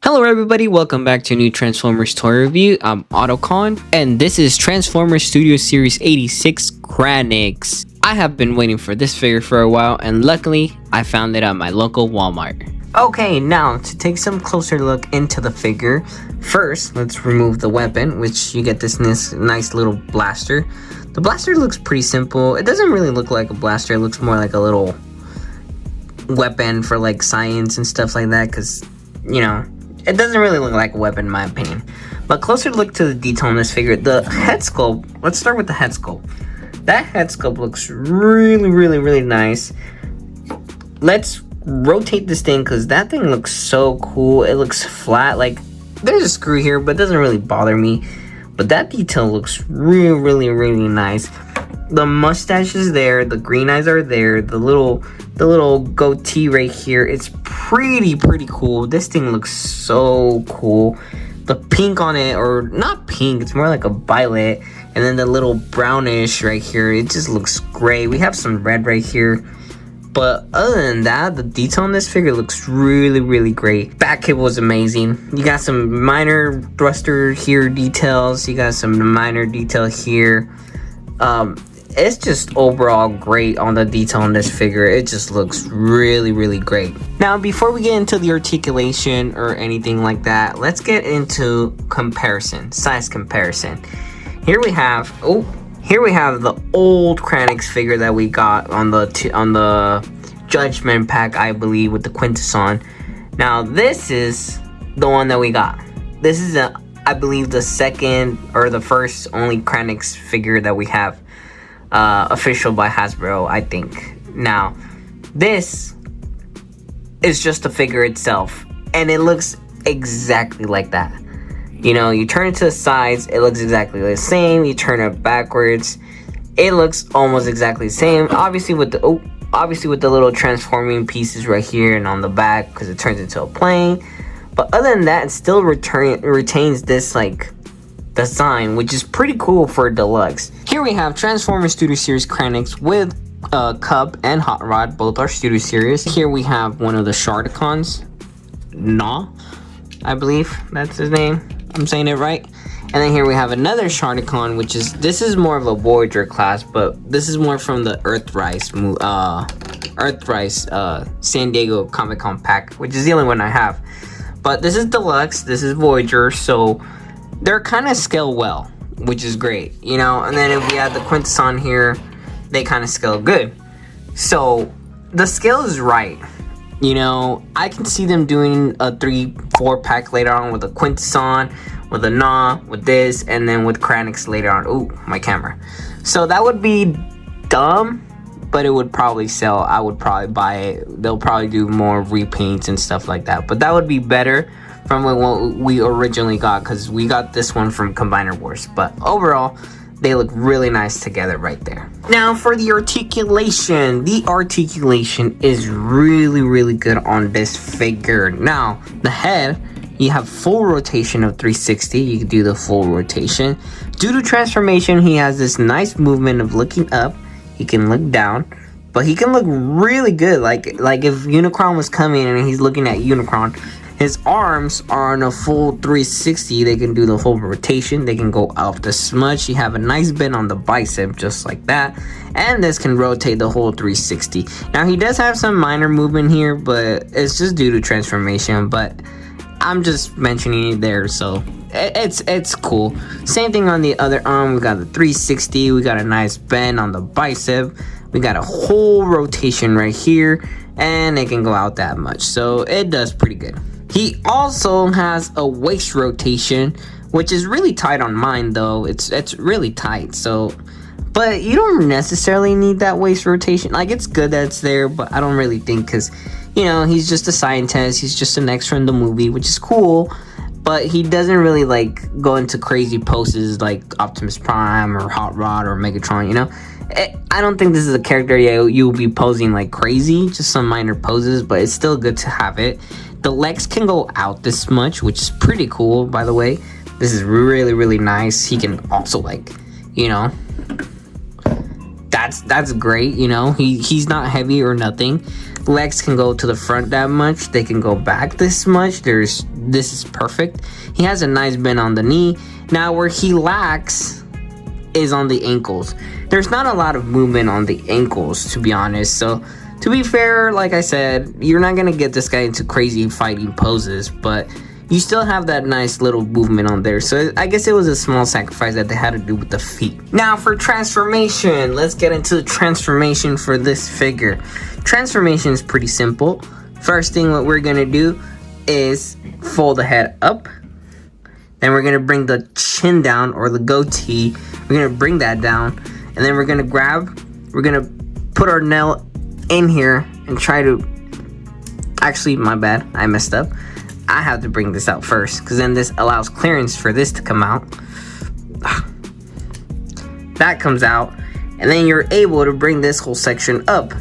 Hello everybody, welcome back to a new Transformers toy review. I'm Autocon, and this is Transformers Studio Series 86 Kranix. I have been waiting for this figure for a while, and luckily, I found it at my local Walmart. Okay, now to take some closer look into the figure, first let's remove the weapon, which you get this nice little blaster. The blaster looks pretty simple. It doesn't really look like a blaster, it looks more like a little weapon for like science and stuff like that, because, you know, it doesn't really look like a weapon in my opinion. But closer look to the detail on this figure. The head sculpt, let's start with the head sculpt. That head sculpt looks really nice. Let's rotate this thing because that thing looks so cool. It looks flat, like there's a screw here, but it doesn't really bother me. But that detail looks really nice. The mustache is there, the green eyes are there, the little goatee right here, it's pretty cool. This thing looks so cool. The pink on it, or not pink, it's more like a violet, and then the little brownish right here, it just looks great. We have some red right here, but other than that, the detail on this figure looks really great. Back cable is amazing. You got some minor thruster here details, you got some minor detail here. It's just overall great on the detail on this figure. It just looks really great. Now, before we get into the articulation or anything like that, let's get into comparison, size comparison. Here we have the old Kranix figure that we got on the Judgment pack, I believe, with the Quintesson. Now, this is the one that we got. This is I believe the second or the first only Kranix figure that we have. Official by Hasbro, I think. Now, this is just the figure itself, and it looks exactly like that. You know, you turn it to the sides, it looks exactly the same. You turn it backwards, it looks almost exactly the same. Obviously with the little transforming pieces right here and on the back, because it turns into a plane. But other than that, it still retains this like design, which is pretty cool for a deluxe. Here we have Transformers Studio Series Kranix with Cub and Hot Rod, both are Studio Series. Here we have one of the Sharticons, I believe that's his name. I'm saying it right. And then here we have another Sharticon, which is, this is more of a Voyager class, but this is more from the Earthrise San Diego Comic-Con pack, which is the only one I have. But this is deluxe, this is Voyager, so they're kind of scale well, which is great, you know. And then if we add the Quintesson here, they kind of scale good. So the scale is right, you know. I can see them doing a 3-4 pack later on with a Quintesson, with a with this, and then with Kranix later on. Ooh, my camera. So that would be dumb, but it would probably sell. I would probably buy it. They'll probably do more repaints and stuff like that, but that would be better from what we originally got, because we got this one from Combiner Wars. But overall, they look really nice together right there. Now for the articulation is really good on this figure. Now the head, you have full rotation of 360. You can do the full rotation. Due to transformation, he has this nice movement of looking up. He can look down, but he can look really good, like if Unicron was coming and he's looking at Unicron. His arms are on a full 360. They can do the full rotation. They can go out this much. You have a nice bend on the bicep, just like that. And this can rotate the whole 360. Now, he does have some minor movement here, but it's just due to transformation. But I'm just mentioning it there, so it's cool. Same thing on the other arm. We got the 360. We got a nice bend on the bicep. We got a whole rotation right here. And it can go out that much. So it does pretty good. He also has a waist rotation, which is really tight on mine though. It's really tight. So, but you don't necessarily need that waist rotation. Like, it's good that it's there, but I don't really think, because, you know, he's just a scientist. He's just an extra in the movie, which is cool. But he doesn't really like go into crazy poses like Optimus Prime or Hot Rod or Megatron, you know. I don't think this is a character you'll be posing like crazy, just some minor poses, but it's still good to have it. The legs can go out this much, which is pretty cool, by the way. This is really nice. He can also, like, you know, that's great, you know. He's not heavy or nothing. legs can go to the front that much, they can go back this much. This is perfect. He has a nice bend on the knee. Now where he lacks is on the ankles. There's not a lot of movement on the ankles, to be honest. So to be fair, like I said, you're not gonna get this guy into crazy fighting poses, but you still have that nice little movement on there. So I guess it was a small sacrifice that they had to do with the feet. Now for transformation, let's get into the transformation for this figure. Transformation is pretty simple. First thing what we're gonna do is fold the head up. Then we're gonna bring the chin down, or the goatee. We're gonna bring that down. And then we're gonna put our nail in here and try to, actually my bad, I messed up. I have to bring this out first, because then this allows clearance for this to come out. That comes out, and then you're able to bring this whole section up.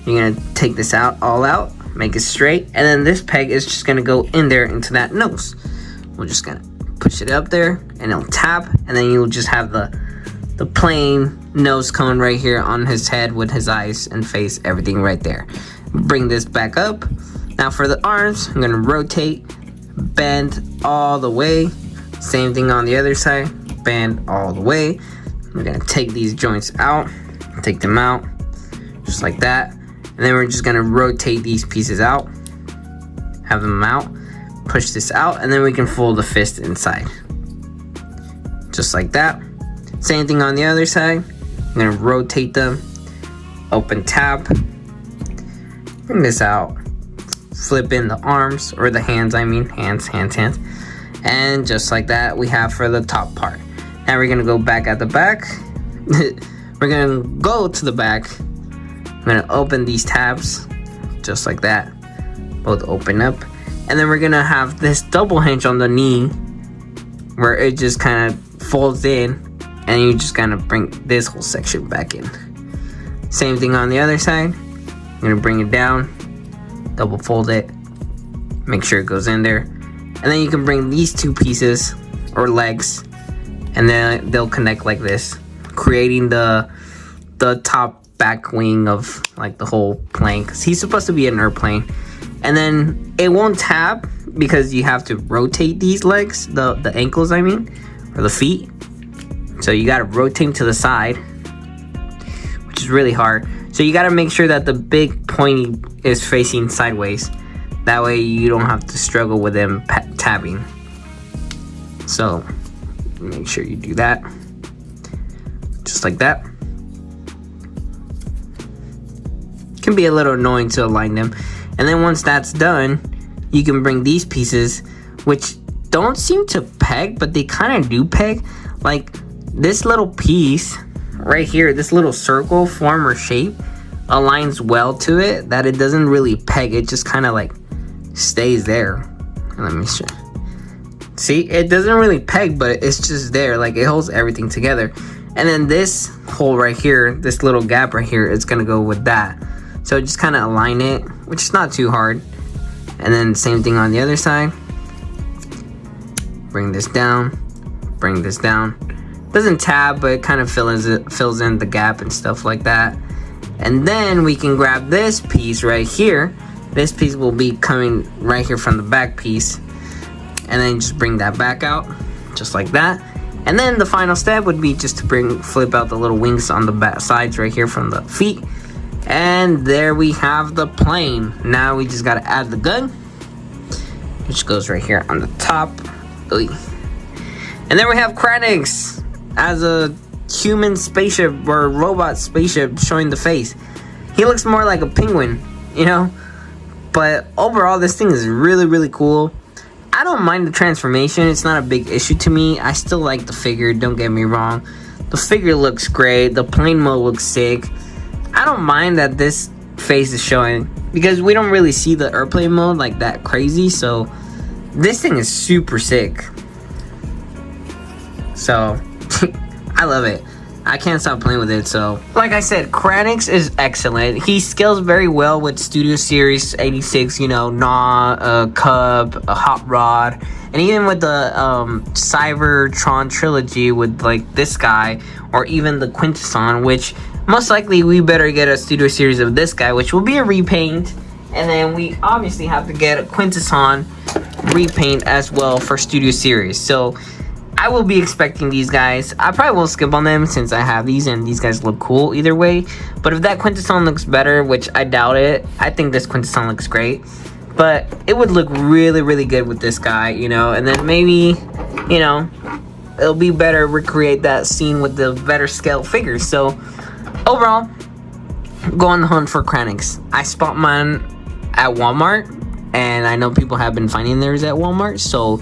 You're gonna take this out, all out, make it straight, and then this peg is just gonna go in there into that nose. We're just gonna push it up there, and it'll tap, and then you'll just have the plain nose cone right here on his head with his eyes and face, everything right there. Bring this back up. Now for the arms, I'm gonna rotate, bend all the way. Same thing on the other side, bend all the way. We're gonna take these joints out, take them out, just like that. And then we're just gonna rotate these pieces out, have them out, push this out, and then we can fold the fist inside. Just like that. Same thing on the other side. I'm gonna rotate them, open tab, bring this out, flip in the arms, or the hands, I mean, hands. And just like that, we have for the top part. Now we're gonna go back at the back. We're gonna go to the back. I'm gonna open these tabs, just like that. Both open up. And then we're gonna have this double hinge on the knee, where it just kind of folds in, and you just kind of bring this whole section back in. Same thing on the other side. I'm gonna bring it down, double fold it, make sure it goes in there, and then you can bring these two pieces or legs, and then they'll connect like this, creating the top back wing of like the whole plane, because he's supposed to be an airplane. And then it won't tap because you have to rotate these legs, the ankles I mean, or the feet. So you gotta rotate them to the side, which is really hard. So you gotta make sure that the big pointy is facing sideways. That way you don't have to struggle with them tabbing. So make sure you do that. Just like that. Can be a little annoying to align them. And then once that's done, you can bring these pieces, which don't seem to peg, but they kind of do peg. Like this little piece right here, this little circle form or shape aligns well to it, that it doesn't really peg. It just kind of like stays there. Let me show. See, it doesn't really peg, but it's just there. Like it holds everything together. And then this hole right here, this little gap right here, it's gonna go with that. So just kind of align it, which is not too hard. And then same thing on the other side. Bring this down, bring this down. Doesn't tab, but it kind of fills in the gap and stuff like that. And then we can grab this piece right here. This piece will be coming right here from the back piece. And then just bring that back out, just like that. And then the final step would be just to flip out the little wings on the back sides right here from the feet. And there we have the plane. Now we just gotta add the gun, which goes right here on the top. And then we have Kranix as a human spaceship or robot spaceship showing the face. He looks more like a penguin, you know? But overall, this thing is really, really cool. I don't mind the transformation. It's not a big issue to me. I still like the figure, don't get me wrong. The figure looks great. The plane mode looks sick. I don't mind that this face is showing, because we don't really see the airplane mode like that crazy. So this thing is super sick. So I love it. I can't stop playing with it. So like I said, Kranix is excellent. He scales very well with Studio Series 86, you know, Gnaw, Cub, Hot Rod, and even with the Cybertron trilogy with like this guy, or even the Quintesson, which most likely we better get a studio series of this guy, which will be a repaint. And then we obviously have to get a Quintesson repaint as well for studio series. So I will be expecting these guys. I probably will skip on them since I have these and these guys look cool either way. But if that Quintesson looks better, which I doubt it, I think this Quintesson looks great. But it would look really, really good with this guy, you know. And then maybe, you know, it'll be better recreate that scene with the better scale figures. So overall, go on the hunt for Kranix. I spot mine at Walmart, and I know people have been finding theirs at Walmart, so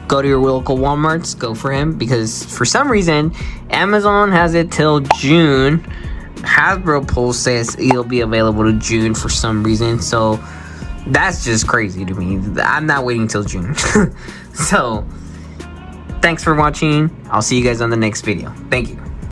go to your local Walmarts, go for him, because for some reason Amazon has it till June. Hasbro Pulse says it'll be available to June for some reason, so that's just crazy to me. I'm not waiting till June. So thanks for watching. I'll see you guys on the next video. Thank you.